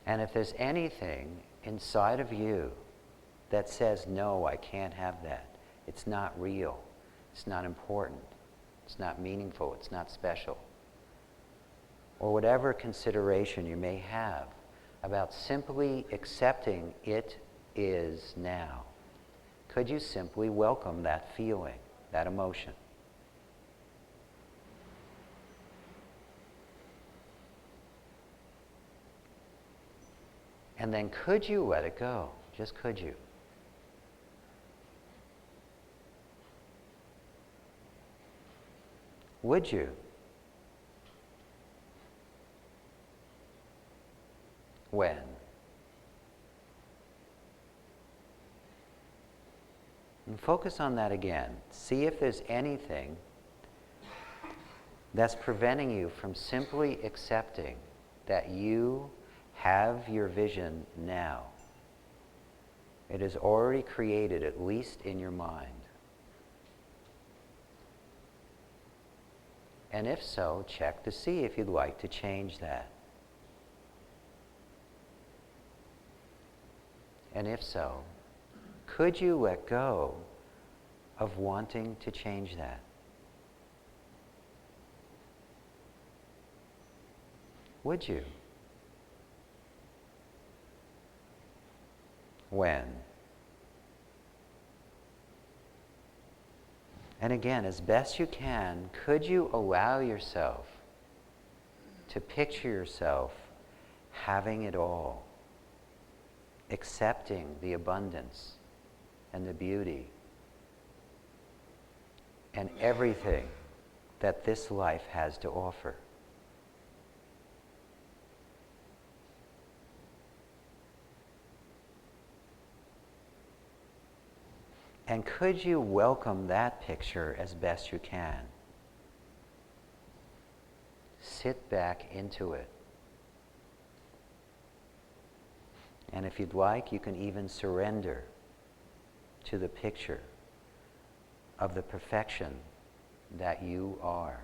And if there's anything inside of you that says, no, I can't have that, it's not real, it's not important, it's not meaningful, it's not special, or whatever consideration you may have about simply accepting it is now, could you simply welcome that feeling, that emotion? And then could you let it go? Just could you? Would you? When? And focus on that again. See if there's anything that's preventing you from simply accepting that you have your vision now. It is already created, at least in your mind. And if so, check to see if you'd like to change that. And if so, could you let go of wanting to change that? Would you? When? And again, as best you can, could you allow yourself to picture yourself having it all, accepting the abundance and the beauty and everything that this life has to offer? And could you welcome that picture as best you can? Sit back into it. And if you'd like, you can even surrender to the picture of the perfection that you are.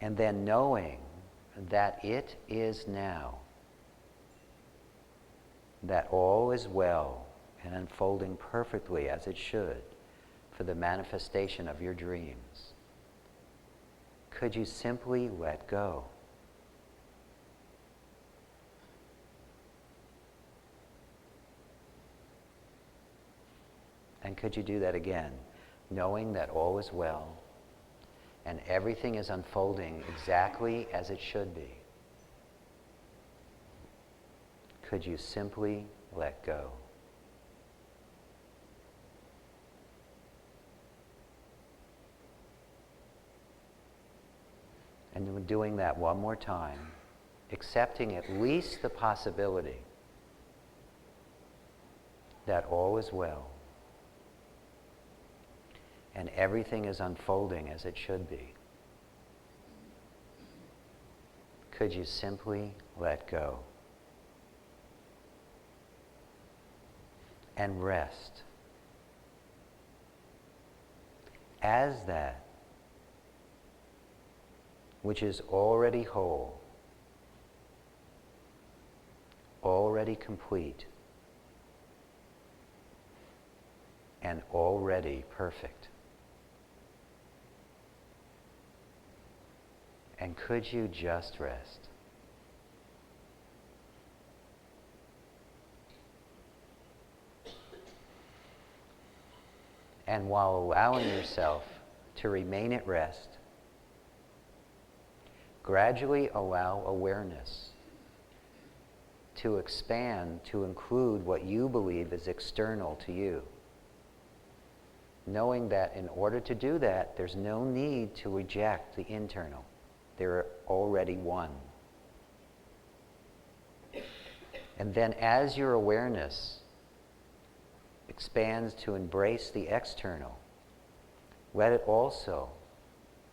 And then knowing that it is now, that all is well and unfolding perfectly as it should for the manifestation of your dreams, could you simply let go? And could you do that again, knowing that all is well and everything is unfolding exactly as it should be? Could you simply let go? And doing that one more time, accepting at least the possibility that all is well and everything is unfolding as it should be. Could you simply let go and rest as that which is already whole, already complete, and already perfect? And could you just rest? And while allowing yourself to remain at rest, gradually allow awareness to expand to include what you believe is external to you. Knowing that in order to do that, there's no need to reject the internal. They're already one. And then as your awareness expands to embrace the external, let it also,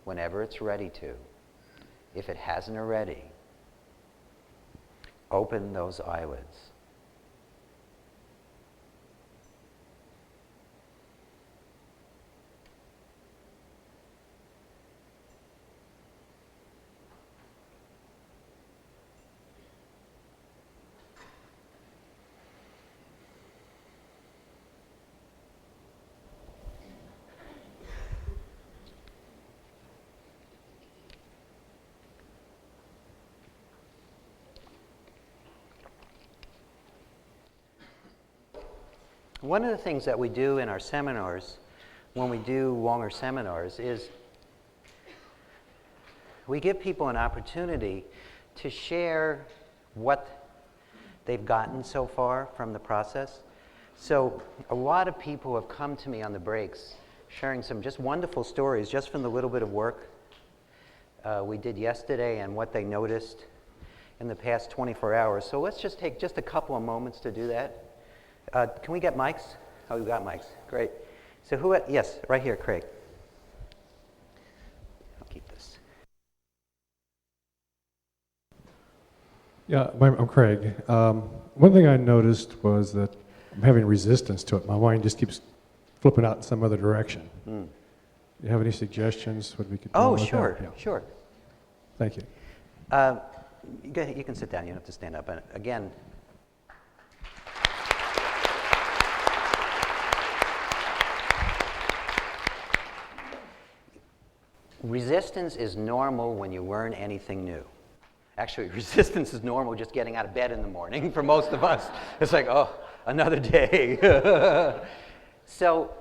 whenever it's ready to, if it hasn't already, open those eyelids One of the things that we do in our seminars, when we do longer seminars, is we give people an opportunity to share what they've gotten so far from the process. So a lot of people have come to me on the breaks sharing some just wonderful stories just from the little bit of work we did yesterday and what they noticed in the past 24 hours. So let's just take just a couple of moments to do that. Can we get mics? Oh, we got mics. Great. So yes, right here, Craig. I'll keep this. Yeah, I'm Craig. One thing I noticed was that I'm having resistance to it. My mind just keeps flipping out in some other direction. Do you have any suggestions what we could do? Oh, with sure, that? Yeah. sure. Thank you. Go ahead, you can sit down. You don't have to stand up. And again, resistance is normal when you learn anything new. Actually, resistance is normal just getting out of bed in the morning for most of us. It's like, oh, another day. So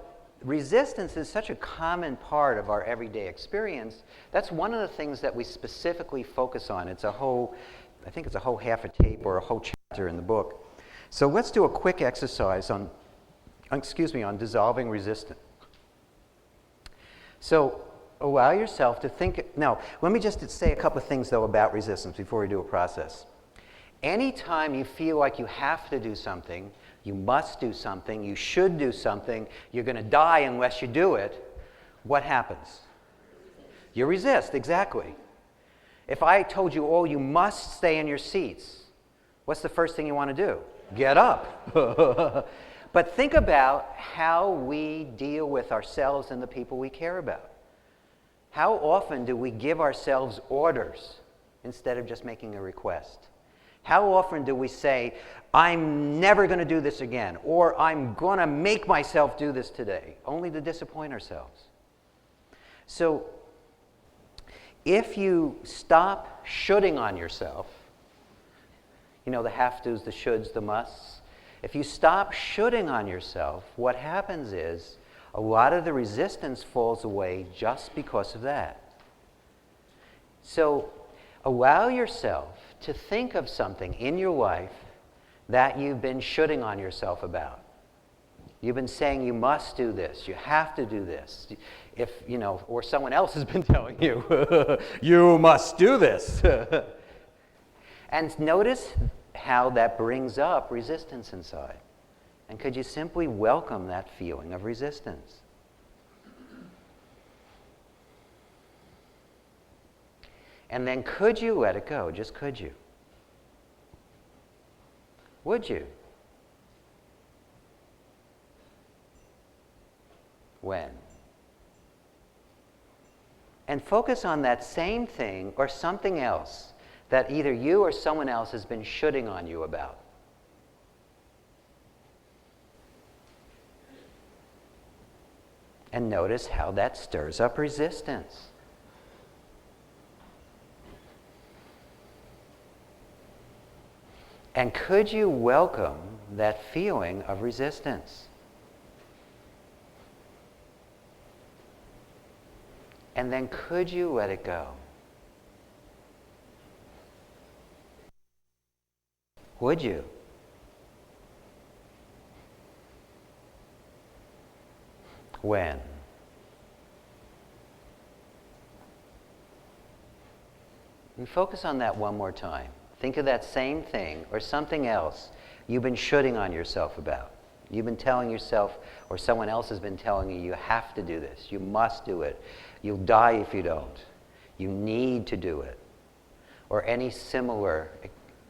resistance is such a common part of our everyday experience. That's one of the things that we specifically focus on. It's a whole, I think it's a whole half a tape or a whole chapter in the book. So let's do a quick exercise on dissolving resistance. So allow yourself to think. Now, let me just say a couple of things, though, about resistance before we do a process. Anytime you feel like you have to do something, you must do something, you should do something, you're going to die unless you do it, what happens? You resist, exactly. If I told you, oh, you must stay in your seats, what's the first thing you want to do? Get up. But think about how we deal with ourselves and the people we care about. How often do we give ourselves orders instead of just making a request? How often do we say, I'm never going to do this again, or I'm going to make myself do this today, only to disappoint ourselves? So if you stop shoulding on yourself, you know, the have-tos, the shoulds, the musts, if you stop shoulding on yourself, what happens is a lot of the resistance falls away just because of that. So allow yourself to think of something in your life that you've been shoulding on yourself about. You've been saying you must do this, you have to do this. If, you know, or someone else has been telling you, you must do this. And notice how that brings up resistance inside. And could you simply welcome that feeling of resistance? And then could you let it go? Just could you? Would you? When? And focus on that same thing or something else that either you or someone else has been shoulding on you about. And notice how that stirs up resistance. And could you welcome that feeling of resistance? And then could you let it go? Would you? When? And focus on that one more time. Think of that same thing or something else you've been shoulding on yourself about. You've been telling yourself, or someone else has been telling you, you have to do this. You must do it. You'll die if you don't. You need to do it. Or any similar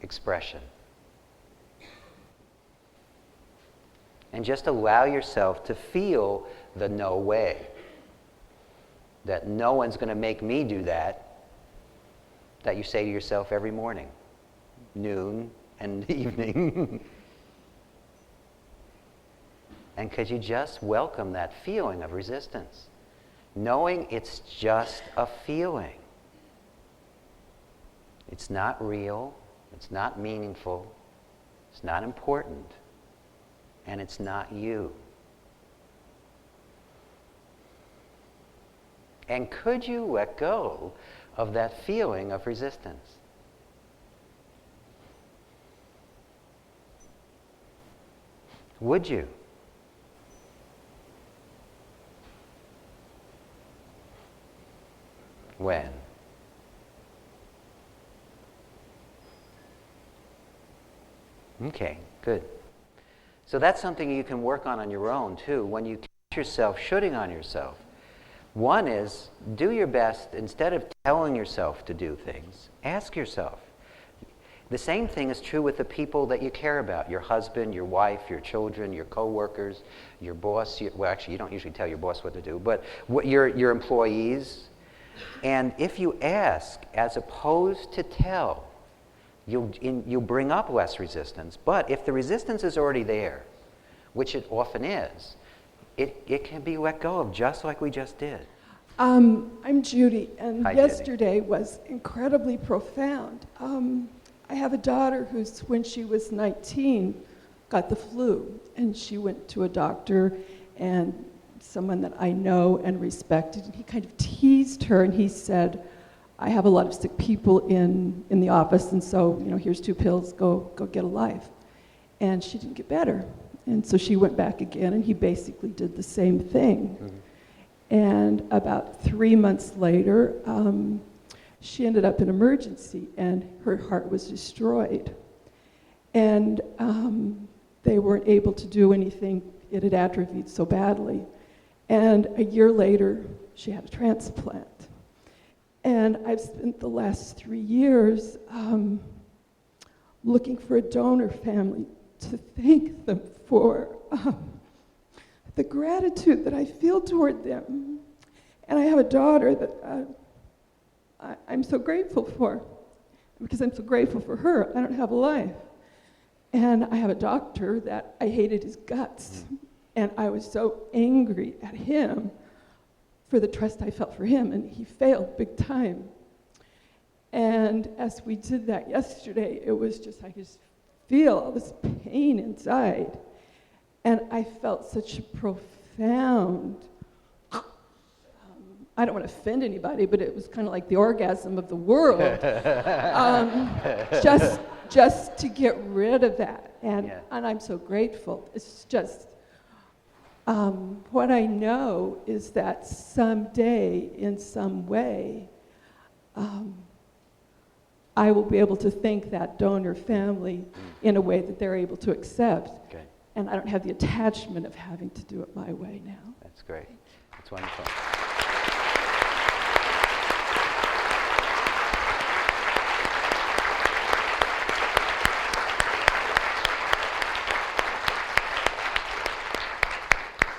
expression. And just allow yourself to feel the no way. That no one's going to make me do that. That you say to yourself every morning, noon, and evening. And could you just welcome that feeling of resistance? Knowing it's just a feeling. It's not real. It's not meaningful. It's not important. and it's not you. And could you let go of that feeling of resistance? Would you? When? Okay, good. So that's something you can work on your own too. When you catch yourself shooting on yourself, one is do your best. Instead of telling yourself to do things, ask yourself. The same thing is true with the people that you care about, your husband, your wife, your children, your coworkers, your boss. Well, actually, you don't usually tell your boss what to do, but your employees. And if you ask, as opposed to tell, you'll bring up less resistance. But if the resistance is already there, which it often is, it can be let go of just like we just did. I'm Judy, and Hi, Judy. yesterday was incredibly profound. I have a daughter who's, when she was 19, got the flu, and she went to a doctor and someone that I know and respected, and he kind of teased her, and he said, I have a lot of sick people in the office, and so, here's 2 pills, go get a life. And she didn't get better. And so she went back again, and he basically did the same thing. Mm-hmm. And about 3 months later, she ended up in emergency, and her heart was destroyed. And they weren't able to do anything. It had atrophied so badly. And a year later, she had a transplant. And I've spent the last 3 years looking for a donor family to thank them for the gratitude that I feel toward them. And I have a daughter that I'm so grateful for. Because I'm so grateful for her, I don't have a life. And I have a doctor that I hated his guts. And I was so angry at him for the trust I felt for him, and he failed big time. And as we did that yesterday, it was just, I could just feel all this pain inside. And I felt such a profound, I don't want to offend anybody, but it was kind of like the orgasm of the world. Just to get rid of that. And I'm so grateful. It's just, what I know is that someday, in some way, I will be able to thank that donor family in a way that they're able to accept. Okay. And I don't have the attachment of having to do it my way now. That's great. That's wonderful.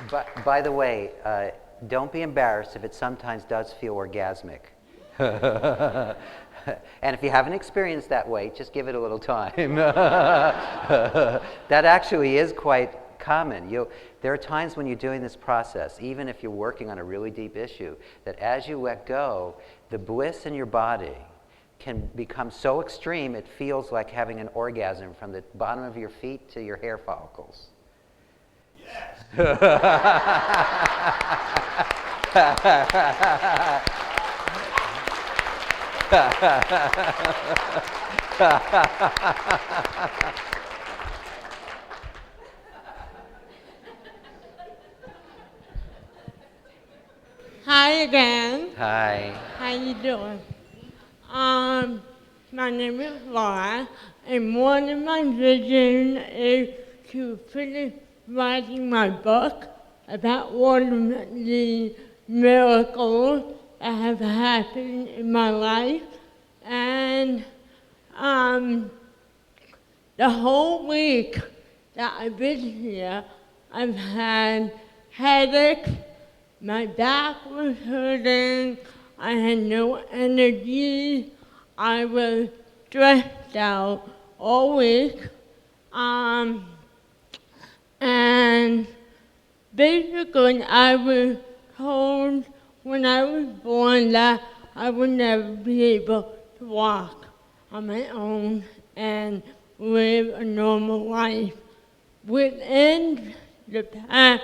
But by the way, don't be embarrassed if it sometimes does feel orgasmic. And if you haven't experienced that way, just give it a little time. That actually is quite common. There are times when you're doing this process, even if you're working on a really deep issue, that as you let go, the bliss in your body can become so extreme it feels like having an orgasm from the bottom of your feet to your hair follicles. Yes. Hi again. Hi. How you doing? My name is Laura, and one of my visions is to finish writing my book about one of the miracles that have happened in my life. And the whole week that I've been here, I've had headaches, my back was hurting, I had no energy, I was stressed out all week. And basically, I was told when I was born that I would never be able to walk on my own and live a normal life. within the past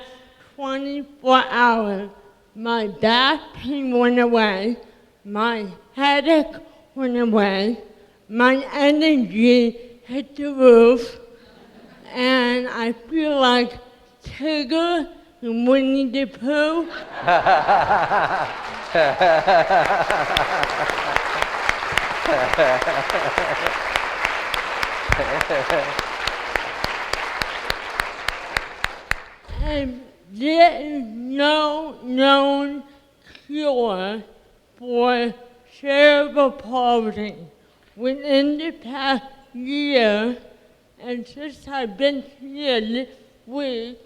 24 hours, my back pain went away, my headache went away, my energy hit the roof, and I feel like Tigger and Winnie the Pooh. And there is no known cure for cerebral palsy. Within the past year, and since I've been here this week,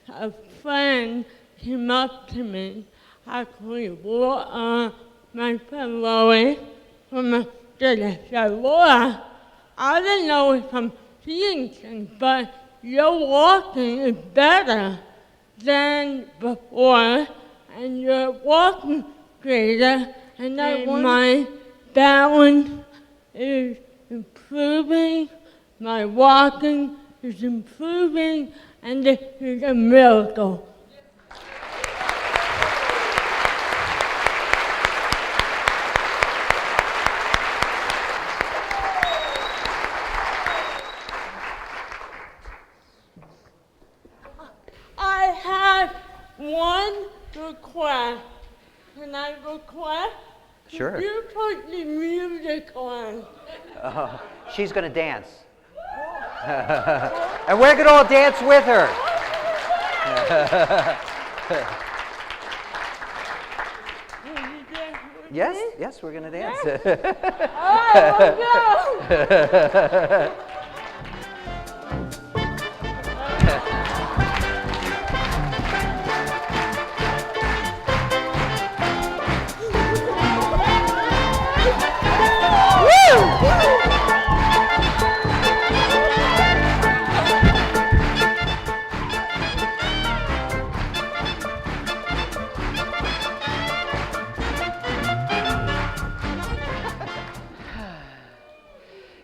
a friend came up to me, actually Laura, my friend Laura, from Australia. Said, Laura, I don't know if I'm seeing things, but your walking is better than before, and you're walking greater, and my balance is improving, my walking is improving, and this is a miracle. I have one request. Can I request? Sure. Could you put the music on? She's going to dance. And we're going to all dance with her. Yes, yes, we're going to dance. All right, let's go.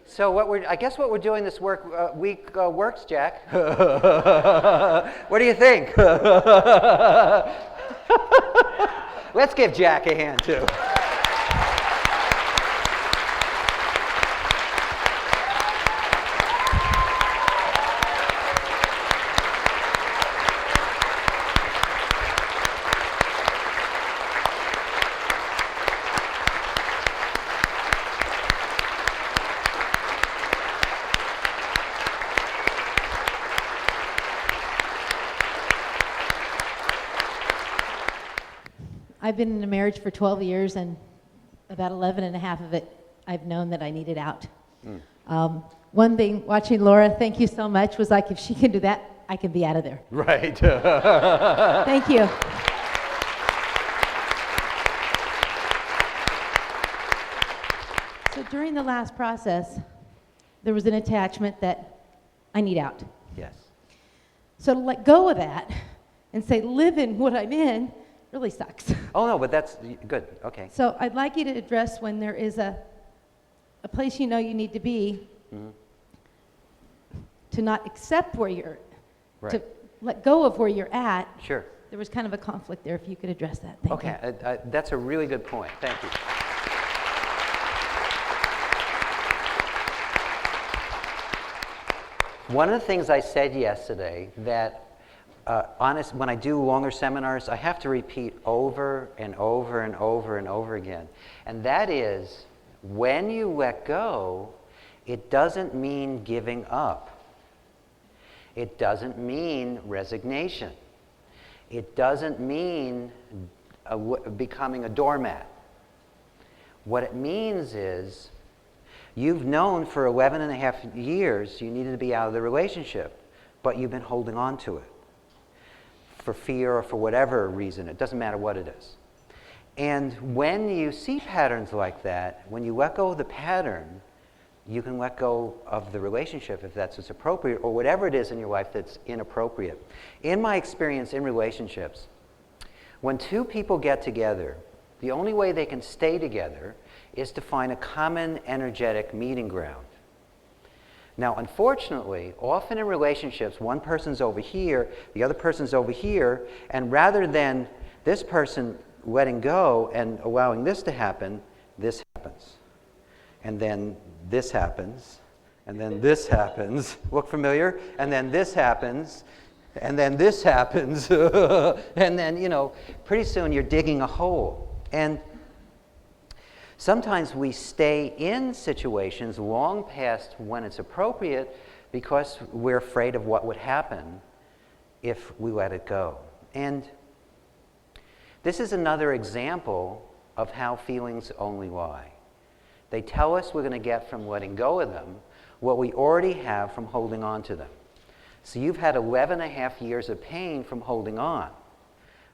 So I guess what we're doing this week works, Jack. What do you think? Let's give Jack a hand too. I've been in a marriage for 12 years, and about 11 and a half of it, I've known that I needed out. One thing, watching Laura, thank you so much, was like, if she can do that, I can be out of there. Right. Thank you. So during the last process, there was an attachment that I need out. Yes. So to let go of that and say, live in what I'm in, really sucks. Oh, no, but that's good. Okay. So I'd like you to address when there is a place you know you need to be, to not accept where you're, to let go of where you're at. Sure. There was kind of a conflict there, if you could address that. Thank you. Okay, that's a really good point. Thank you. One of the things I said yesterday that when I do longer seminars, I have to repeat over and over and over and over again. And that is, when you let go, it doesn't mean giving up. It doesn't mean resignation. It doesn't mean becoming a doormat. What it means is, you've known for 11 and a half years you needed to be out of the relationship, but you've been holding on to it for fear or for whatever reason. It doesn't matter what it is. And when you see patterns like that, when you let go of the pattern, you can let go of the relationship if that's what's appropriate, or whatever it is in your life that's inappropriate. In my experience in relationships, when two people get together, the only way they can stay together is to find a common energetic meeting ground. Now, unfortunately, often in relationships, one person's over here, the other person's over here, and rather than this person letting go and allowing this to happen, this happens. And then this happens, and then this happens. Look familiar? And then this happens, and then this happens, and then, you know, pretty soon you're digging a hole. And sometimes we stay in situations long past when it's appropriate because we're afraid of what would happen if we let it go. And this is another example of how feelings only lie. They tell us we're going to get from letting go of them what we already have from holding on to them. So you've had 11.5 years of pain from holding on.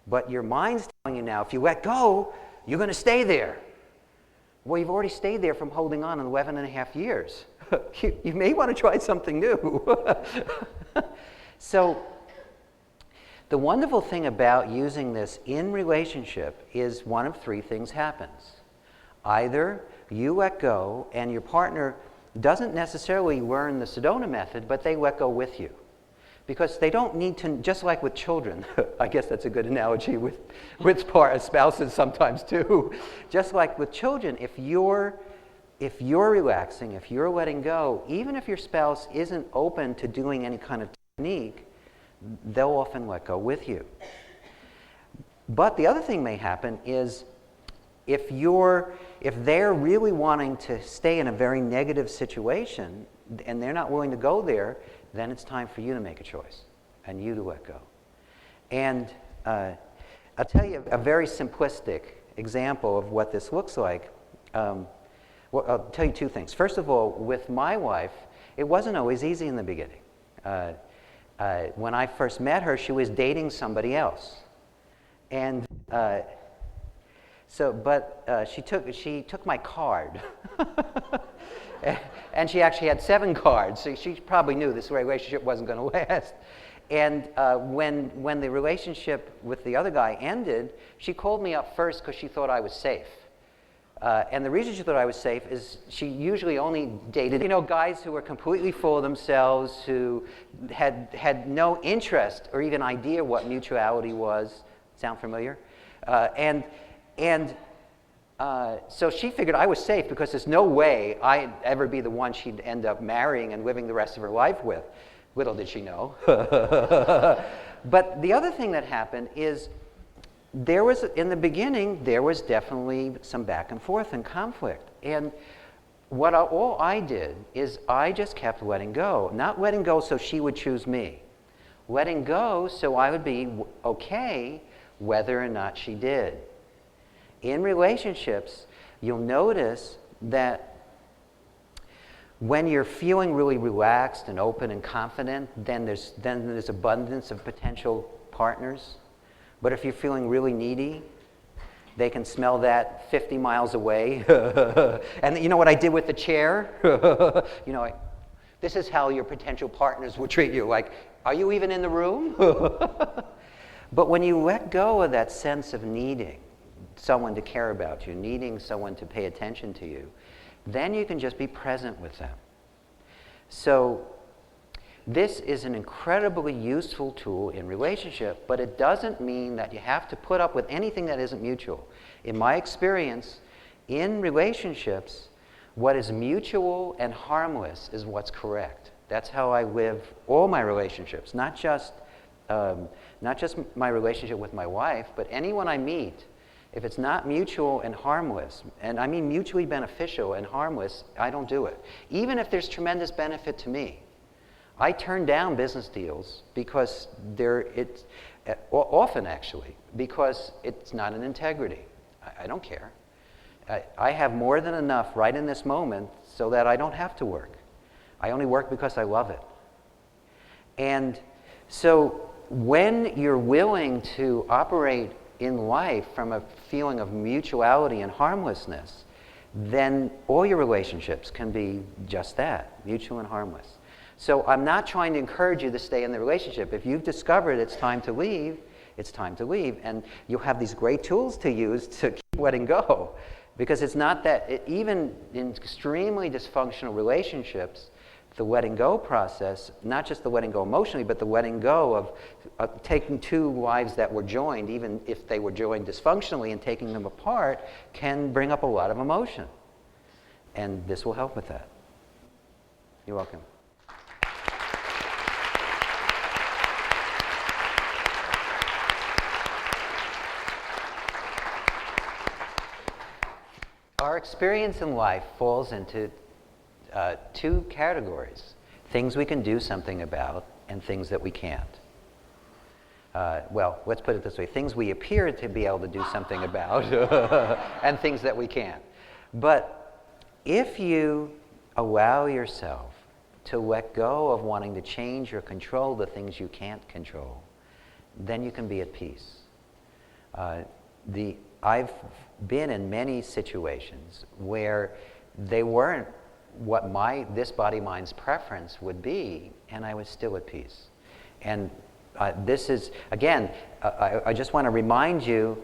But your mind's telling you now, if you let go, you're going to stay there. Well, you've already stayed there from holding on in 11.5 years. You may want to try something new. So the wonderful thing about using this in relationship is one of three things happens. Either you let go and your partner doesn't necessarily learn the Sedona Method, but they let go with you. Because they don't need to, just like with children, I guess that's a good analogy with spouses sometimes too. Just like with children, if you're relaxing, if you're letting go, even if your spouse isn't open to doing any kind of technique, they'll often let go with you. But the other thing may happen is if they're really wanting to stay in a very negative situation and they're not willing to go there, then it's time for you to make a choice and you to let go. And I'll tell you a very simplistic example of what this looks like. Well, I'll tell you two things. First of all, with my wife, it wasn't always easy in the beginning. When I first met her, she was dating somebody else. And she took my card. And she actually had 7 cards, so she probably knew this relationship wasn't going to last. And when the relationship with the other guy ended, she called me up first because she thought I was safe. And the reason she thought I was safe is she usually only dated, guys who were completely full of themselves, who had no interest or even idea what mutuality was. Sound familiar? So she figured I was safe because there's no way I'd ever be the one she'd end up marrying and living the rest of her life with. Little did she know. But the other thing that happened is in the beginning, there was definitely some back and forth and conflict. And all I did is I just kept letting go. Not letting go so she would choose me. Letting go so I would be okay whether or not she did. In relationships, you'll notice that when you're feeling really relaxed and open and confident, then there's abundance of potential partners. But if you're feeling really needy, they can smell that 50 miles away. And you know what I did with the chair? This is how your potential partners will treat you. Like, are you even in the room? But when you let go of that sense of needing someone to care about you, needing someone to pay attention to you, then you can just be present with them. So this is an incredibly useful tool in relationship, but it doesn't mean that you have to put up with anything that isn't mutual. In my experience, in relationships, what is mutual and harmless is what's correct. That's how I live all my relationships, not just my relationship with my wife, but anyone I meet. If it's not mutual and harmless, and I mean mutually beneficial and harmless, I don't do it. Even if there's tremendous benefit to me. I turn down business deals because often actually, because it's not an integrity. I don't care. I have more than enough right in this moment so that I don't have to work. I only work because I love it. And so when you're willing to operate in life from a feeling of mutuality and harmlessness, then all your relationships can be just that, mutual and harmless. So I'm not trying to encourage you to stay in the relationship. If you've discovered it's time to leave, it's time to leave. And you'll have these great tools to use to keep letting go. Because it's not that, even in extremely dysfunctional relationships, the letting go process, not just the letting go emotionally, but the letting go of taking two lives that were joined, even if they were joined dysfunctionally, and taking them apart, can bring up a lot of emotion. And this will help with that. You're welcome. Our experience in life falls into two categories: things we can do something about and things that we can't. Well, let's put it this way: things we appear to be able to do something about and things that we can't. But if you allow yourself to let go of wanting to change or control the things you can't control, then you can be at peace. I've been in many situations where they weren't what this body-mind's preference would be, and I was still at peace. And this is, again, I just want to remind you,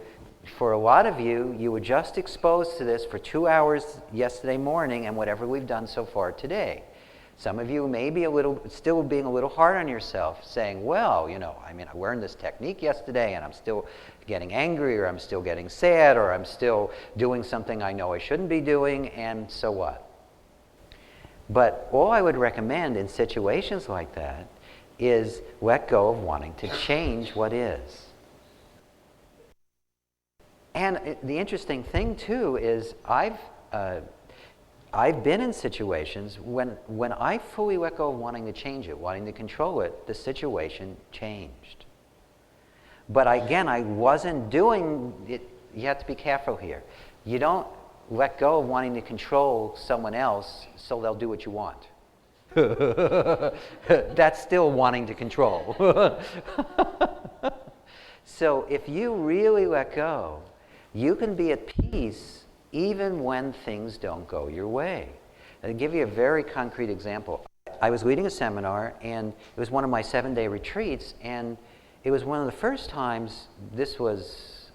for a lot of you, you were just exposed to this for 2 hours yesterday morning and whatever we've done so far today. Some of you may be still being a little hard on yourself, saying, well, I learned this technique yesterday and I'm still getting angry, or I'm still getting sad, or I'm still doing something I know I shouldn't be doing, and so what? But all I would recommend in situations like that is let go of wanting to change what is. And the interesting thing, too, is I've been in situations when I fully let go of wanting to change it, wanting to control it, the situation changed. But again, I wasn't doing it. You have to be careful here. You don't let go of wanting to control someone else so they'll do what you want. That's still wanting to control. So if you really let go, you can be at peace even when things don't go your way. I'll give you a very concrete example. I was leading a seminar, and it was one of my 7-day retreats, and it was one of the first times. This was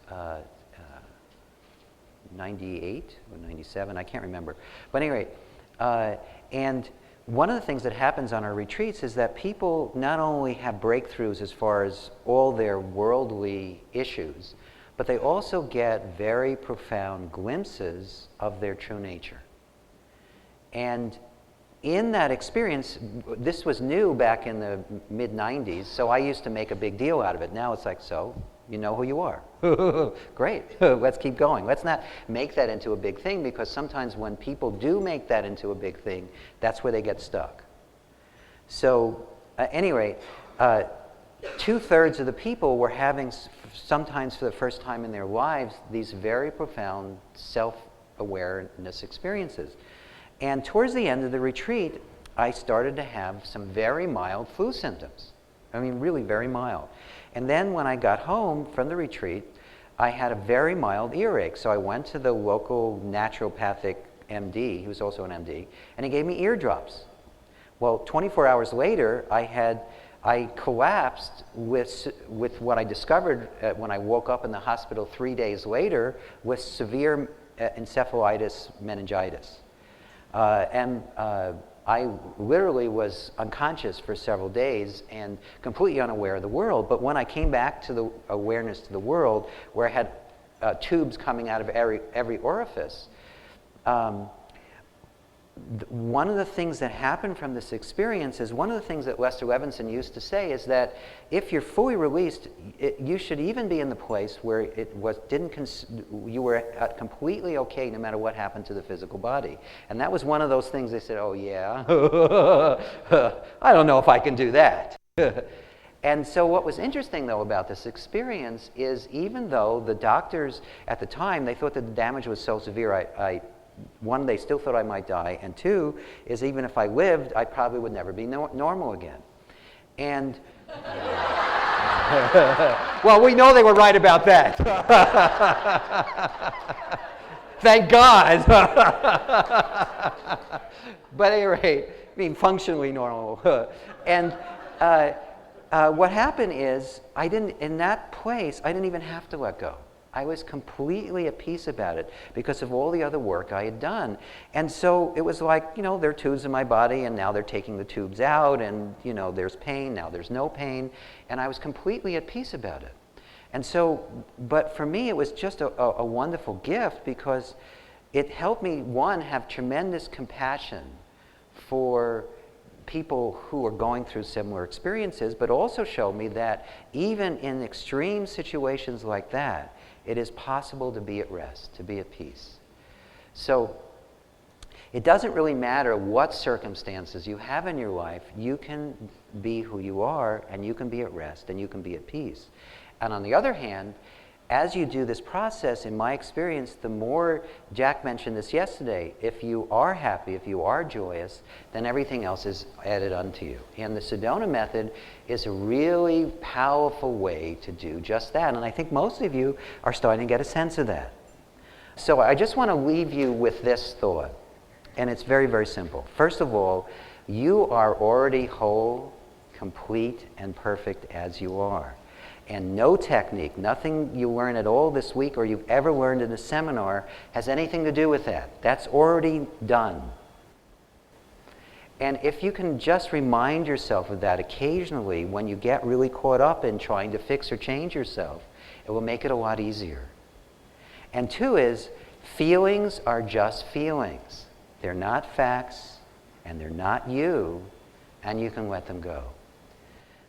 98 or 97, I can't remember. But anyway, and one of the things that happens on our retreats is that people not only have breakthroughs as far as all their worldly issues, but they also get very profound glimpses of their true nature. And in that experience, this was new back in the mid-90s, so I used to make a big deal out of it. Now it's like, so, you know who you are. Great, let's keep going. Let's not make that into a big thing, because sometimes when people do make that into a big thing, that's where they get stuck. So, at any rate, 2/3 of the people were having, sometimes for the first time in their lives, these very profound self-awareness experiences. And towards the end of the retreat, I started to have some very mild flu symptoms. I mean, really very mild. And then when I got home from the retreat, I had a very mild earache. So I went to the local naturopathic MD, he was also an MD, and he gave me eardrops. Well, 24 hours later, I collapsed with what I discovered when I woke up in the hospital 3 days later with severe encephalitis meningitis. I literally was unconscious for several days and completely unaware of the world. But when I came back to the awareness to the world, where I had tubes coming out of every orifice, one of the things that happened from this experience is, one of the things that Lester Levinson used to say is that if you're fully released, you should even be in the place where you were completely okay no matter what happened to the physical body. And that was one of those things they said, oh yeah, I don't know if I can do that. And so what was interesting, though, about this experience is, even though the doctors at the time, they thought that the damage was so severe, one, they still thought I might die, and two, is even if I lived, I probably would never be normal again. And, well, we know they were right about that. Thank God. But at any rate, I mean, functionally normal. And what happened is, in that place, I didn't even have to let go. I was completely at peace about it because of all the other work I had done. And so it was like, there are tubes in my body, and now they're taking the tubes out, and, there's pain, now there's no pain. And I was completely at peace about it. And so, but for me, it was just a wonderful gift because it helped me, one, have tremendous compassion for people who are going through similar experiences, but also showed me that even in extreme situations like that, it is possible to be at rest, to be at peace. So it doesn't really matter what circumstances you have in your life, you can be who you are, and you can be at rest, and you can be at peace. And on the other hand, as you do this process, in my experience, the more, Jack mentioned this yesterday, if you are happy, if you are joyous, then everything else is added unto you. And the Sedona Method is a really powerful way to do just that. And I think most of you are starting to get a sense of that. So I just want to leave you with this thought. And it's very, very simple. First of all, you are already whole, complete, and perfect as you are. And no technique, nothing you learn at all this week or you've ever learned in a seminar has anything to do with that. That's already done. And if you can just remind yourself of that occasionally when you get really caught up in trying to fix or change yourself, it will make it a lot easier. And two is, feelings are just feelings. They're not facts, and they're not you, and you can let them go.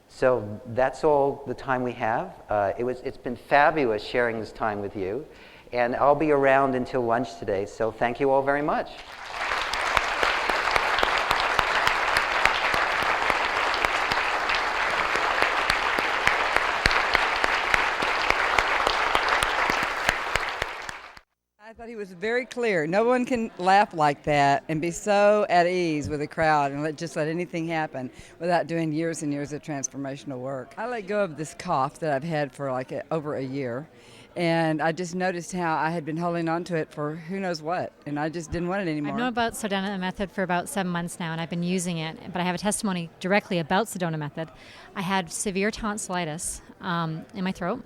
So that's all the time we have. It's been fabulous sharing this time with you. And I'll be around until lunch today, so thank you all very much. I thought he was very clear. No one can laugh like that and be so at ease with a crowd and just let anything happen without doing years and years of transformational work. I let go of this cough that I've had for over a year, and I just noticed how I had been holding on to it for who knows what, and I just didn't want it anymore. I've known about Sedona Method for about 7 months now, and I've been using it, but I have a testimony directly about Sedona Method. I had severe tonsillitis in my throat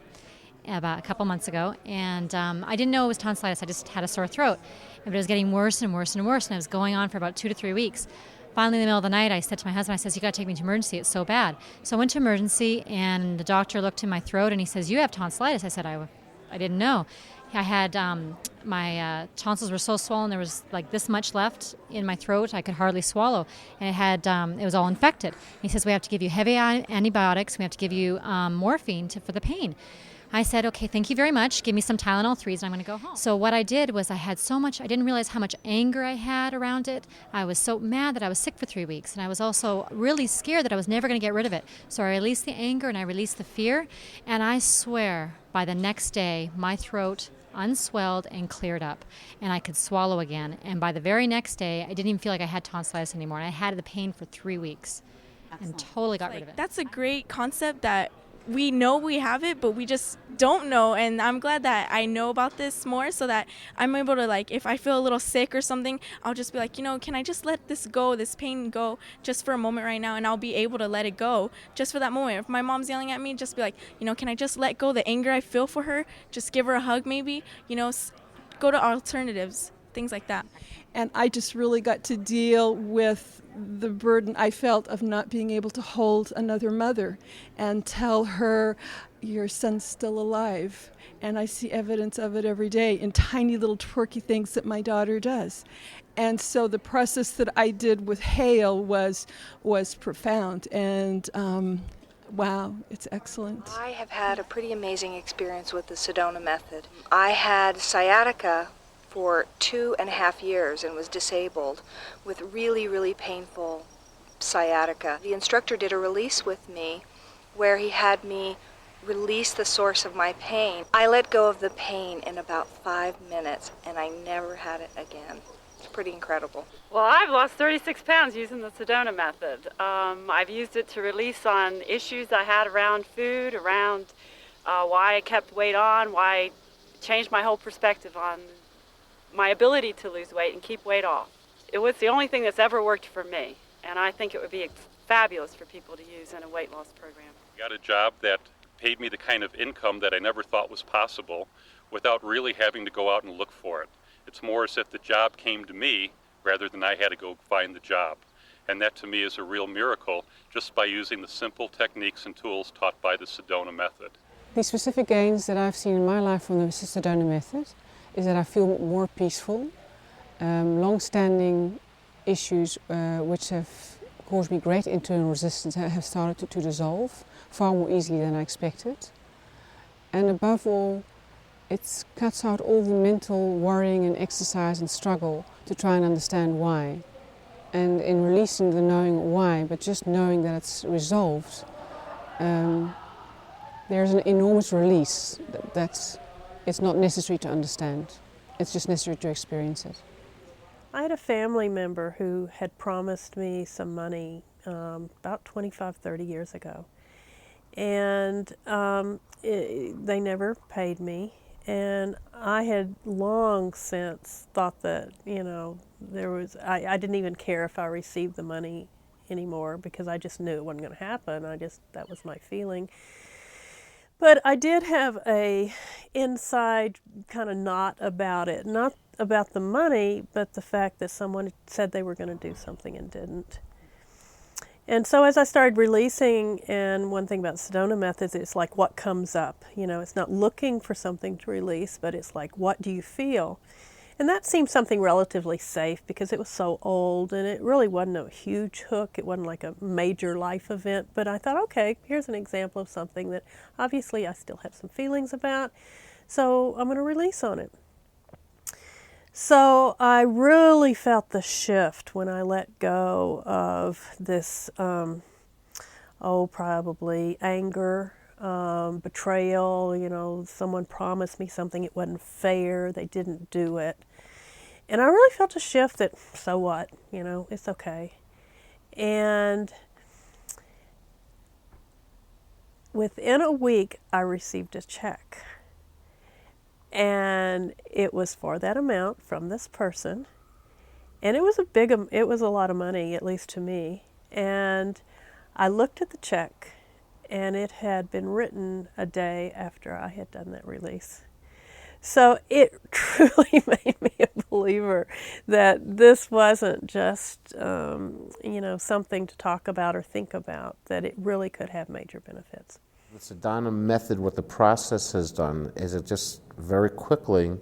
about a couple months ago, and I didn't know it was tonsillitis. I just had a sore throat, but it was getting worse and worse and worse, and it was going on for about 2 to 3 weeks. Finally, in the middle of the night, I said to my husband, I says, you got to take me to emergency. It's so bad. So I went to emergency, and the doctor looked in my throat, and he says, you have tonsillitis. I said, I didn't know. I had my tonsils were so swollen, there was like this much left in my throat. I could hardly swallow, and it was all infected. He says, we have to give you heavy antibiotics. We have to give you morphine for the pain. I said, okay, thank you very much. Give me some Tylenol 3s and I'm going to go home. So what I did was I didn't realize how much anger I had around it. I was so mad that I was sick for 3 weeks. And I was also really scared that I was never going to get rid of it. So I released the anger and I released the fear. And I swear by the next day, my throat unswelled and cleared up. And I could swallow again. And by the very next day, I didn't even feel like I had tonsillitis anymore. And I had the pain for 3 weeks. Excellent. And totally got rid of it. That's a great concept that we know we have it, but we just don't know. And I'm glad that I know about this more so that I'm able to, if I feel a little sick or something, I'll just be like, can I just let this go, this pain go just for a moment right now? And I'll be able to let it go just for that moment. If my mom's yelling at me, just be like, can I just let go the anger I feel for her? Just give her a hug maybe, go to alternatives, things like that. And I just really got to deal with the burden I felt of not being able to hold another mother and tell her, your son's still alive. And I see evidence of it every day in tiny little twerky things that my daughter does. And so the process that I did with Hale was profound. And wow, it's excellent. I have had a pretty amazing experience with the Sedona Method. I had sciatica for 2.5 years and was disabled with really, really painful sciatica. The instructor did a release with me where he had me release the source of my pain. I let go of the pain in about 5 minutes and I never had it again. It's pretty incredible. Well, I've lost 36 pounds using the Sedona Method. I've used it to release on issues I had around food, around why I kept weight on, why I changed my whole perspective on my ability to lose weight and keep weight off. It was the only thing that's ever worked for me, and I think it would be fabulous for people to use in a weight loss program. I got a job that paid me the kind of income that I never thought was possible without really having to go out and look for it. It's more as if the job came to me rather than I had to go find the job. And that to me is a real miracle just by using the simple techniques and tools taught by the Sedona Method. The specific gains that I've seen in my life from the Sedona Method is that I feel more peaceful. Long-standing issues which have caused me great internal resistance have started to dissolve far more easily than I expected. And above all, it cuts out all the mental worrying and exercise and struggle to try and understand why. And in releasing the knowing why, but just knowing that it's resolved, there's an enormous release that it's not necessary to understand. It's just necessary to experience it. I had a family member who had promised me some money about 25, 30 years ago. And they never paid me. And I had long since thought that, you know, I didn't even care if I received the money anymore because I just knew it wasn't going to happen. That was my feeling. But I did have a inside kind of knot about it. Not about the money, but the fact that someone said they were going to do something and didn't. And so as I started releasing, and one thing about Sedona Methods, it's like what comes up. You know, it's not looking for something to release, but it's like, what do you feel? And that seemed something relatively safe because it was so old and it really wasn't a huge hook. It wasn't like a major life event. But I thought, okay, here's an example of something that obviously I still have some feelings about. So I'm going to release on it. So I really felt the shift when I let go of this, probably anger, betrayal. You know, someone promised me something, it wasn't fair, they didn't do it. And I really felt a shift that, so what, you know, it's okay. And within a week, I received a check. And it was for that amount from this person. And it was a lot of money, at least to me. And I looked at the check, and it had been written a day after I had done that release. So it truly made me a believer that this wasn't just, something to talk about or think about, that it really could have major benefits. The Sedona Method, what the process has done is it just very quickly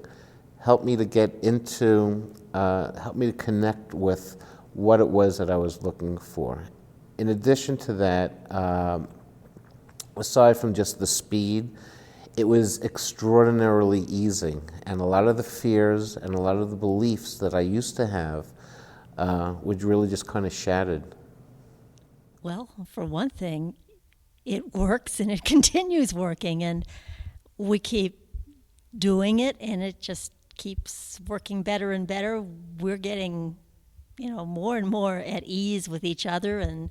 helped me to get into, helped me to connect with what it was that I was looking for. In addition to that, aside from just the speed, it was extraordinarily easy, and a lot of the fears and a lot of the beliefs that I used to have were really just kind of shattered. Well, for one thing, it works and it continues working, and we keep doing it, and it just keeps working better and better. We're getting, more and more at ease with each other and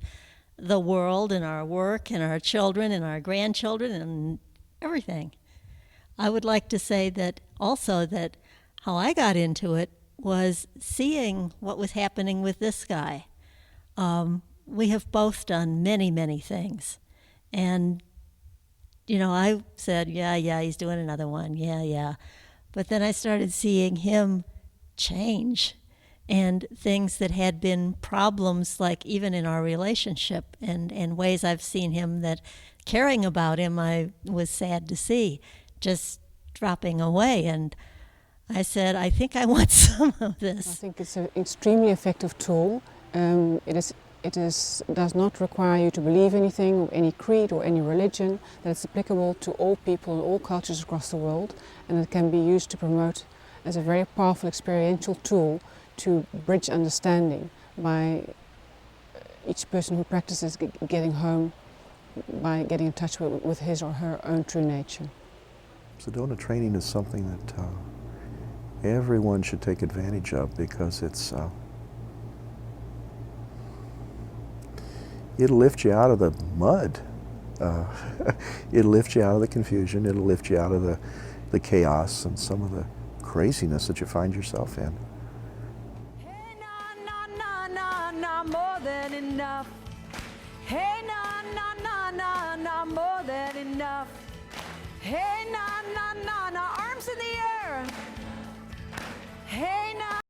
the world and our work and our children and our grandchildren and everything. I would like to say that also that how I got into it was seeing what was happening with this guy. We have both done many, many things. And, I said, yeah, he's doing another one, yeah. But then I started seeing him change, and things that had been problems, like even in our relationship, and ways I've seen him that caring about him I was sad to see, just dropping away. And I said, I think I want some of this. I think it's an extremely effective tool. It does not require you to believe anything, or any creed or any religion, that it's applicable to all people and all cultures across the world, and it can be used to promote as a very powerful experiential tool to bridge understanding by each person who practices getting home by getting in touch with his or her own true nature. Sedona training is something that everyone should take advantage of, because it'll lift you out of the mud. It'll lift you out of the confusion. It'll lift you out of the chaos and some of the craziness that you find yourself in. Hey, na, more than enough. Hey, na, more than enough. Hey, na, arms in the air. Hey, now.